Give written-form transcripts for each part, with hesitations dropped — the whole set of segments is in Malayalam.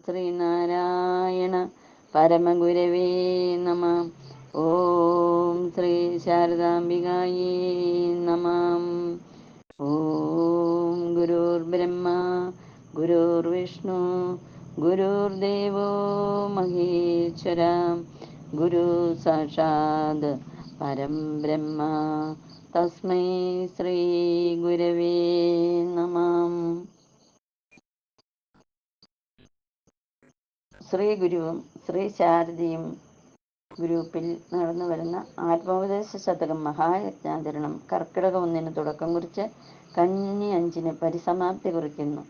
ശ്രീനാരായണ പരമഗുരവേ നമ. ഓം ശ്രീ ശാരദാംബികായേ നമ. ഓം ഗുരുർബ്രഹ്മ ഗുരുർവിഷ്ണു ഗുരുർദേവോ മഹേശ്വര ഗുരു സാക്ഷാത് പരം ബ്രഹ്മ തസ്മൈ ശ്രീ ഗുരവേ നമ. ശ്രീ ഗുരുവും ശ്രീ ശാരദയും ഗ്രൂപ്പിൽ നടന്നു വരുന്ന ആത്മോപദേശ ശതകം മഹായജ്ഞാചരണം കർക്കിടകം 1 തുടക്കം കുറിച്ച് കന്നി 5 പരിസമാപ്തി കുറിക്കുന്നു.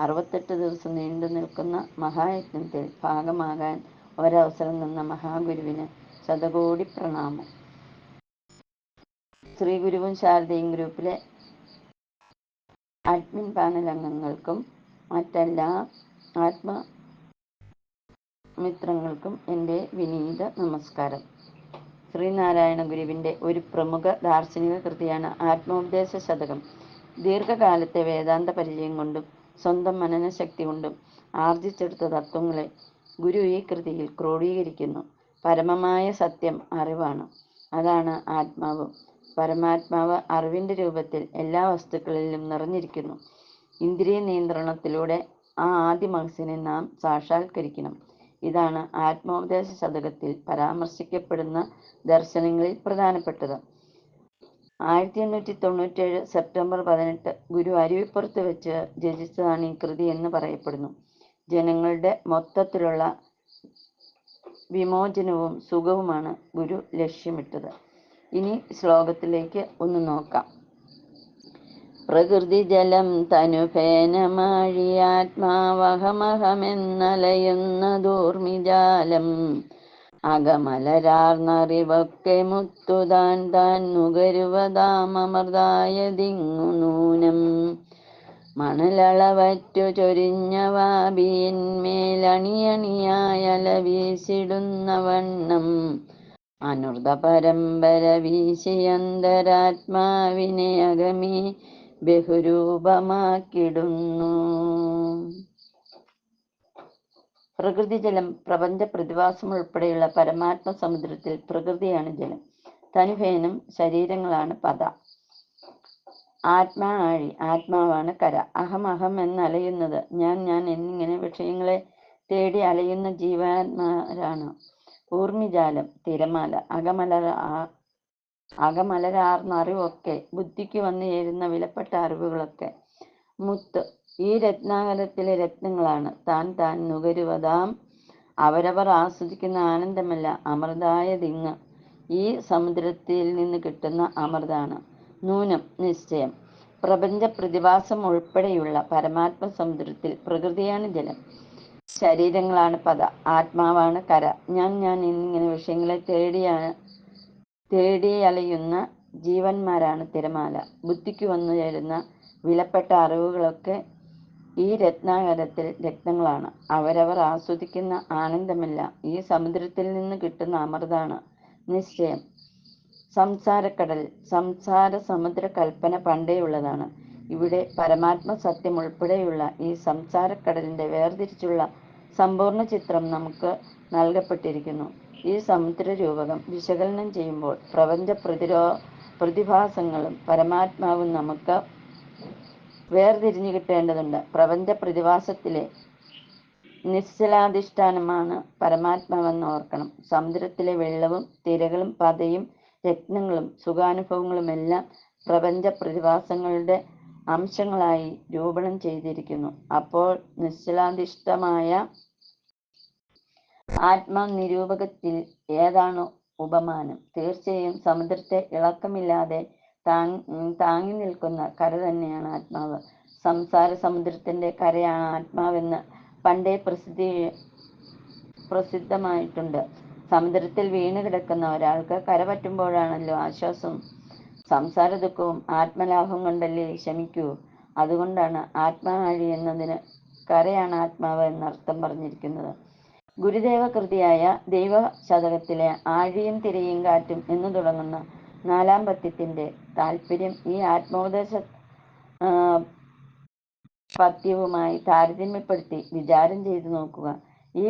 68 ദിവസം നീണ്ടു നിൽക്കുന്ന മഹായജ്ഞത്തിൽ ഭാഗമാകാൻ ഒരവസരം തന്ന മഹാഗുരുവിന് ശതകോടി പ്രണാമം. ശ്രീ ഗുരുവും ശാരദയും ഗ്രൂപ്പിലെ അഡ്മിൻ പാനൽ അംഗങ്ങൾക്കും മറ്റെല്ലാ ആത്മമിത്രങ്ങൾക്കും എൻ്റെ വിനീത നമസ്കാരം. ശ്രീനാരായണ ഗുരുവിൻ്റെ ഒരു പ്രമുഖ ദാർശനിക കൃതിയാണ് ആത്മോപദേശ ശതകം. ദീർഘകാലത്തെ വേദാന്ത പരിചയം കൊണ്ടും സ്വന്തം മനനശക്തി കൊണ്ടും ആർജിച്ചെടുത്ത തത്വങ്ങളെ ഗുരു ഈ കൃതിയിൽ ക്രോഡീകരിക്കുന്നു. പരമമായ സത്യം അറിവാണ്. അതാണ് ആത്മാവ്. പരമാത്മാവ് അറിവിൻ്റെ രൂപത്തിൽ എല്ലാ വസ്തുക്കളിലും നിറഞ്ഞിരിക്കുന്നു. ഇന്ദ്രിയ നിയന്ത്രണത്തിലൂടെ ആ ആദ്യ മനസ്സിനെ നാം സാക്ഷാത്കരിക്കണം. ഇതാണ് ആത്മോപദേശ ശതകത്തിൽ പരാമർശിക്കപ്പെടുന്ന ദർശനങ്ങളിൽ പ്രധാനപ്പെട്ടത്. 1897 സെപ്റ്റംബർ 18 ഗുരു അരുവിപ്പുറത്ത് വെച്ച് രചിച്ചതാണ് ഈ കൃതി എന്ന് പറയപ്പെടുന്നു. ജനങ്ങളുടെ മൊത്തത്തിലുള്ള വിമോചനവും സുഖവുമാണ് ഗുരു ലക്ഷ്യമിട്ടത്. ഇനി ശ്ലോകത്തിലേക്ക് ഒന്ന് നോക്കാം. പ്രകൃതി ജലം തനുഫേനമാഴി ആത്മാവഹമഹമെന്നലയുന്ന ദൂർമിജാലം അകമലരാർന്നറിവൊക്കെ മുത്തുതാൻ താൻ നുകരുവതാമമൃതായതിങ്ങു നൂനം മണലളവറ്റു ചൊരിഞ്ഞ വാബിയന്മേലണിയണിയായല വീശിടുന്ന വണ്ണം അനൃത പരമ്പര വീശിയന്തരാത്മാവിനെ അകമേ ബഹുരൂപമാക്കിടുന്നു. പ്രകൃതി ജലം പ്രപഞ്ച പ്രതിഭാസം ഉൾപ്പെടെയുള്ള പരമാത്മ സമുദ്രത്തിൽ പ്രകൃതിയാണ് ജലം. തനുഫേനം ശരീരങ്ങളാണ് പദ. ആത്മാ ആഴി ആത്മാവാണ് കര. അഹം അഹം എന്നലയുന്നത് ഞാൻ ഞാൻ എന്നിങ്ങനെ വിഷയങ്ങളെ തേടി അലയുന്ന ജീവാത്മാരാണ് ഊർമിജാലം തിരമാല. അകമലരാർന്ന അറിവൊക്കെ ബുദ്ധിക്ക് വന്നു ചേരുന്ന വിലപ്പെട്ട അറിവുകളൊക്കെ മുത്ത് ഈ രത്നാകരത്തിലെ രത്നങ്ങളാണ്. താൻ താൻ നുകരുവതാം അവരവർ ആസ്വദിക്കുന്ന ആനന്ദമല്ല അമൃതായ ദിങ് ഈ സമുദ്രത്തിൽ നിന്ന് കിട്ടുന്ന അമൃതാണ്. നൂനം നിശ്ചയം പ്രപഞ്ച പ്രതിഭാസം ഉൾപ്പെടെയുള്ള പരമാത്മ സമുദ്രത്തിൽ പ്രകൃതിയാണ് ജലം. ശരീരങ്ങളാണ് പദ. ആത്മാവാണ് കര. ഞാൻ ഞാൻ എന്നിങ്ങനെ വിഷയങ്ങളെ തേടി അലയുന്ന ജീവന്മാരാണ് തിരമാല. ബുദ്ധിക്ക് വന്നു ചേരുന്ന വിലപ്പെട്ട അറിവുകളൊക്കെ ഈ രത്നാകരത്തിൽ രത്നങ്ങളാണ്. അവരവർ ആസ്വദിക്കുന്ന ആനന്ദമല്ല ഈ സമുദ്രത്തിൽ നിന്ന് കിട്ടുന്ന അമൃതാണ്. നിശ്ചയം സംസാരക്കടൽ സംസാര സമുദ്ര കൽപ്പന പണ്ടേയുള്ളതാണ്. ഇവിടെ പരമാത്മ സത്യം ഉൾപ്പെടെയുള്ള ഈ സംസാരക്കടലിൻ്റെ വേർതിരിച്ചുള്ള സമ്പൂർണ്ണ ചിത്രം നമുക്ക് നൽകപ്പെട്ടിരിക്കുന്നു. ഈ സമുദ്ര രൂപകം വിശകലനം ചെയ്യുമ്പോൾ പ്രപഞ്ച പ്രതിഭാസങ്ങളും പരമാത്മാവും നമുക്ക് വേർതിരിഞ്ഞു കിട്ടേണ്ടതുണ്ട്. പ്രപഞ്ച പ്രതിഭാസത്തിലെ നിശ്ചലാധിഷ്ഠാനമാണ് പരമാത്മാവെന്ന് ഓർക്കണം. സമുദ്രത്തിലെ വെള്ളവും തിരകളും പതയും രത്നങ്ങളും സുഖാനുഭവങ്ങളുമെല്ലാം പ്രപഞ്ച പ്രതിഭാസങ്ങളുടെ അംശങ്ങളായി രൂപണം ചെയ്തിരിക്കുന്നു. അപ്പോൾ നിശ്ചലാധിഷ്ഠമായ ആത്മനിരൂപകത്തിൽ ഏതാണ് ഉപമാനം? തീർച്ചയായും സമുദ്രത്തെ ഇളക്കമില്ലാതെ താങ്ങി നിൽക്കുന്ന കര തന്നെയാണ് ആത്മാവ്. സംസാര സമുദ്രത്തിന്റെ കരയാണ് ആത്മാവെന്ന് പണ്ടേ പ്രസിദ്ധമായിട്ടുണ്ട്. സമുദ്രത്തിൽ വീണ് കിടക്കുന്ന ഒരാൾക്ക് കര പറ്റുമ്പോഴാണല്ലോ ആശ്വാസവും സംസാര ദുഃഖവും ആത്മലാഭം കൊണ്ടല്ലേ ശമിക്കൂ. അതുകൊണ്ടാണ് ആത്മാ ആഴി എന്നതിന് കരയാണ് ആത്മാവ് എന്നർത്ഥം പറഞ്ഞിരിക്കുന്നത്. ഗുരുദേവ കൃതിയായ ദൈവശതകത്തിലെ ആഴിയും തിരയും കാറ്റും എന്നു തുടങ്ങുന്ന 4-ാം പദ്യത്തിൻ്റെ താല്പര്യം ഈ ആത്മോപദേശ പത്യവുമായി താരതമ്യപ്പെടുത്തി വിചാരം ചെയ്തു നോക്കുക. ഈ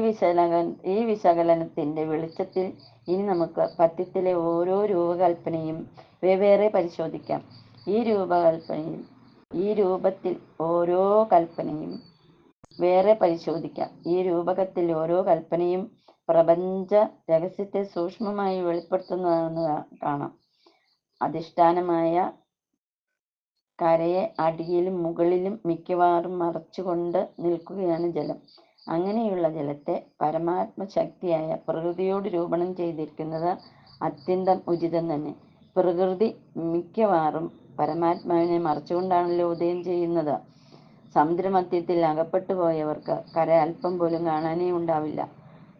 വിശകലനത്തിന്റെ വെളിച്ചത്തിൽ ഇനി നമുക്ക് പത്യത്തിലെ ഓരോ രൂപകൽപ്പനയും വെവ്വേറെ പരിശോധിക്കാം. ഈ രൂപത്തിൽ ഓരോ കൽപ്പനയും ഈ രൂപകത്തിൽ ഓരോ കൽപ്പനയും പ്രപഞ്ച രഹസ്യത്തെ സൂക്ഷ്മമായി വെളിപ്പെടുത്തുന്നതെന്ന് കാണാം. അധിഷ്ഠാനമായ കരയെ അടിയിലും മുകളിലും മിക്കവാറും മറച്ചുകൊണ്ട് നിൽക്കുകയാണ് ജലം. അങ്ങനെയുള്ള ജലത്തെ പരമാത്മ ശക്തിയായ പ്രകൃതിയോട് രൂപണം ചെയ്തിരിക്കുന്നത് അത്യന്തം ഉചിതം തന്നെ. പ്രകൃതി മിക്കവാറും പരമാത്മാവിനെ മറച്ചുകൊണ്ടാണല്ലോ ഉദയം ചെയ്യുന്നത്. സമുദ്രമധ്യത്തിൽ അകപ്പെട്ടു പോയവർക്ക് കര അല്പം പോലും കാണാനേ ഉണ്ടാവില്ല.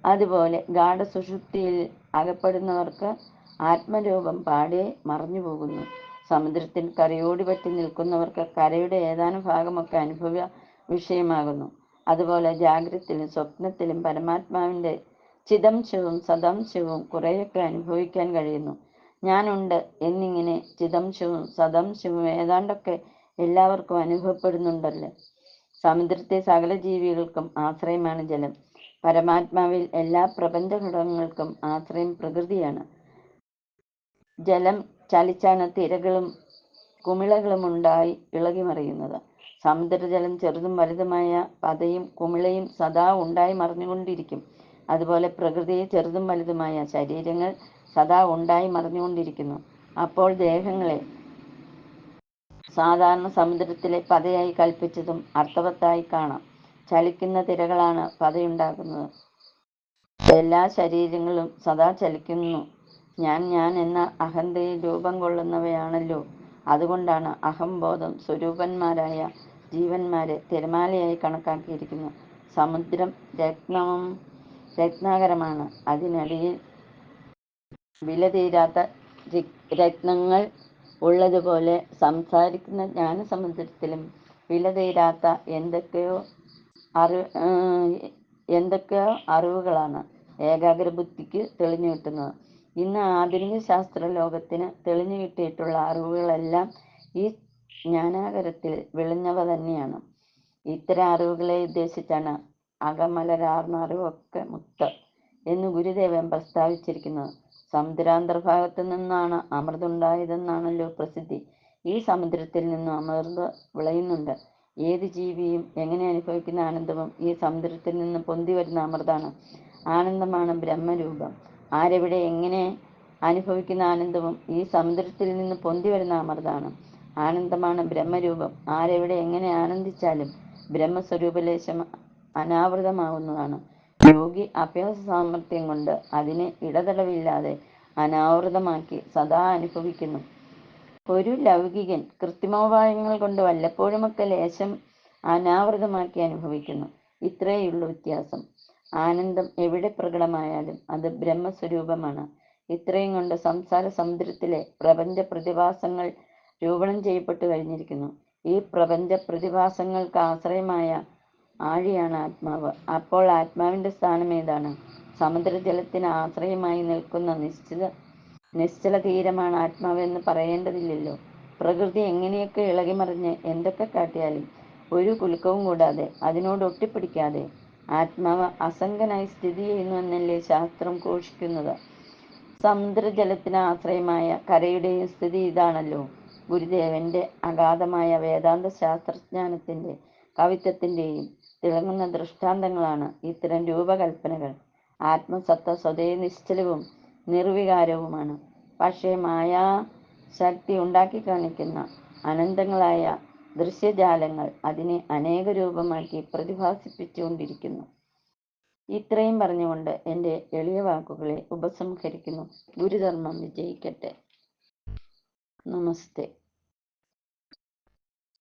അതുപോലെ ഗാഢസുഷുപ്തിയിൽ അകപ്പെടുന്നവർക്ക് ആത്മരൂപം പാടെ മറഞ്ഞു പോകുന്നു. സമുദ്രത്തിൽ കരയോട് പറ്റി നിൽക്കുന്നവർക്ക് കരയുടെ ഏതാനും ഭാഗമൊക്കെ അനുഭവ വിഷയമാകുന്നു. അതുപോലെ ജാഗ്രത്തിലും സ്വപ്നത്തിലും പരമാത്മാവിന്റെ ചിദംശവും സദംശവും കുറേയൊക്കെ അനുഭവിക്കാൻ കഴിയുന്നു. ഞാനുണ്ട് എന്നിങ്ങനെ ചിദംശവും സദംശവും ഏതാണ്ടൊക്കെ എല്ലാവർക്കും അനുഭവപ്പെടുന്നുണ്ടല്ലോ. സമുദ്രത്തെ സകല ജീവികൾക്കും ആശ്രയമാണ് ജലം. പരമാത്മാവിൽ എല്ലാ പ്രപഞ്ച ഘടകങ്ങൾക്കും ആശ്രയം പ്രകൃതിയാണ്. ജലം ചലിച്ചാണ് തിരകളും കുമിളകളും ഉണ്ടായി ഇളകിമറിയുന്നത്. സമുദ്രജലം ചെറുതും വലുതുമായ പതയും കുമിളയും സദാ ഉണ്ടായി മറിഞ്ഞുകൊണ്ടിരിക്കും. അതുപോലെ പ്രകൃതി ചെറുതും വലുതുമായ ശരീരങ്ങൾ സദാ ഉണ്ടായി മറിഞ്ഞുകൊണ്ടിരിക്കുന്നു. അപ്പോൾ ദേഹങ്ങളെ സാധാരണ സമുദ്രത്തിലെ പതയായി കൽപ്പിച്ചതും അർത്ഥവത്തായി കാണാം. ചലിക്കുന്ന തിരകളാണ് പതയുണ്ടാക്കുന്നത്. എല്ലാ ശരീരങ്ങളും സദാ ചലിക്കുന്നു. ഞാൻ എന്ന അഹന്തയിൽ രൂപം കൊള്ളുന്നവയാണല്ലോ. അതുകൊണ്ടാണ് അഹംബോധം സ്വരൂപന്മാരായ ജീവന്മാരെ തിരമാലയായി കണക്കാക്കിയിരിക്കുന്നു. സമുദ്രം രത്നാകരമാണ്. അതിനടിയിൽ വിലതീരാത്ത രത്നങ്ങൾ ഉള്ളതുപോലെ സംസാരിക്കുന്ന ജ്ഞാനസമുദ്രത്തിലും വിലതീരാത്ത എന്തൊക്കെയോ അറിവുകളാണ് ഏകാഗ്രബുദ്ധിക്ക് തെളിഞ്ഞു കിട്ടുന്നത്. ഇന്ന് ആധുനിക ശാസ്ത്ര ലോകത്തിന് തെളിഞ്ഞു കിട്ടിയിട്ടുള്ള അറിവുകളെല്ലാം ഈ ജ്ഞാനാകരത്തിൽ വിളഞ്ഞവ തന്നെയാണ്. ഇത്തരം അറിവുകളെ ഉദ്ദേശിച്ചാണ് അകമലരാർന്ന അറിവൊക്കെ മുത്ത് എന്ന് ഗുരുദേവൻ പ്രസ്താവിച്ചിരിക്കുന്നത്. സമുദ്രാന്തർഭാഗത്തു നിന്നാണ് അമൃതുണ്ടായതെന്നാണല്ലോ പ്രസിദ്ധി. ഈ സമുദ്രത്തിൽ നിന്നും അമൃത് വിളയുന്നുണ്ട്. ഏത് ജീവിയും എങ്ങനെ അനുഭവിക്കുന്ന ആനന്ദവും ഈ സമുദ്രത്തിൽ നിന്ന് പൊന്തി വരുന്ന അമൃതാണ്. ആനന്ദമാണ് ബ്രഹ്മരൂപം. ആരെവിടെ എങ്ങനെ അനുഭവിക്കുന്ന ആനന്ദവും ഈ സമുദ്രത്തിൽ നിന്ന് പൊന്തി വരുന്ന അമൃതാണ്. ആനന്ദമാണ് ബ്രഹ്മരൂപം. ആരെവിടെ എങ്ങനെ ആനന്ദിച്ചാലും ബ്രഹ്മസ്വരൂപലേശം അനാവൃതമാവുന്നതാണ്. യോഗി അഭ്യാസ സാമർഥ്യം കൊണ്ട് അതിനെ ഇടതടവില്ലാതെ അനാവൃതമാക്കി സദാ അനുഭവിക്കുന്നു. ഒരു ലൗകികൻ കൃത്രിമോപായങ്ങൾ കൊണ്ട് വല്ലപ്പോഴുമൊക്കെ ലേശം അനാവൃതമാക്കി അനുഭവിക്കുന്നു. ഇത്രയുള്ളൂ വ്യത്യാസം. ആനന്ദം എവിടെ പ്രകടമായാലും അത് ബ്രഹ്മസ്വരൂപമാണ്. ഇത്രയും കൊണ്ട് സംസാര സമുദ്രത്തിലെ പ്രപഞ്ച പ്രതിഭാസങ്ങൾ രൂപണം ചെയ്യപ്പെട്ടു കഴിഞ്ഞിരിക്കുന്നു. ഈ പ്രപഞ്ച പ്രതിഭാസങ്ങൾക്ക് ആശ്രയമായ ആഴിയാണ് ആത്മാവ്. അപ്പോൾ ആത്മാവിന്റെ സ്ഥാനം ഏതാണ്? സമുദ്രജലത്തിന് ആശ്രയമായി നിൽക്കുന്ന നിശ്ചല തീരമാണ് ആത്മാവെന്ന് പറയേണ്ടതില്ലല്ലോ. പ്രകൃതി എങ്ങനെയൊക്കെ ഇളകിമറിഞ്ഞ് എന്തൊക്കെ കാട്ടിയാലും ഒരു കുലുക്കവും കൂടാതെ അതിനോട് ഒട്ടിപ്പിടിക്കാതെ ആത്മാവ് അസംഗനായി സ്ഥിതി ചെയ്യുന്നു എന്നല്ലേ ശാസ്ത്രം ഘോഷിക്കുന്നത്. സമുദ്രജലത്തിന് ആശ്രയമായ കരയുടെയും സ്ഥിതി ഇതാണല്ലോ. ഗുരുദേവന്റെ അഗാധമായ വേദാന്ത ശാസ്ത്രജ്ഞാനത്തിന്റെ കവിത്വത്തിന്റെയും തിളങ്ങുന്ന ദൃഷ്ടാന്തങ്ങളാണ് ഇത്തരം രൂപകൽപ്പനകൾ. ആത്മസത്ത സ്വതേ നിശ്ചലവും നിർവികാരവുമാണ്. പക്ഷേ മായാശക്തി ഉണ്ടാക്കി കാണിക്കുന്ന അനന്തങ്ങളായ ദൃശ്യജാലങ്ങൾ അതിനെ അനേക രൂപമാക്കി പ്രതിഭാസിപ്പിച്ചുകൊണ്ടിരിക്കുന്നു. ഇത്രയും പറഞ്ഞുകൊണ്ട് എൻ്റെ എളിയ വാക്കുകളെ ഉപസംഹരിക്കുന്നു. ഗുരുധർമ്മം വിജയിക്കട്ടെ. നമസ്തേ.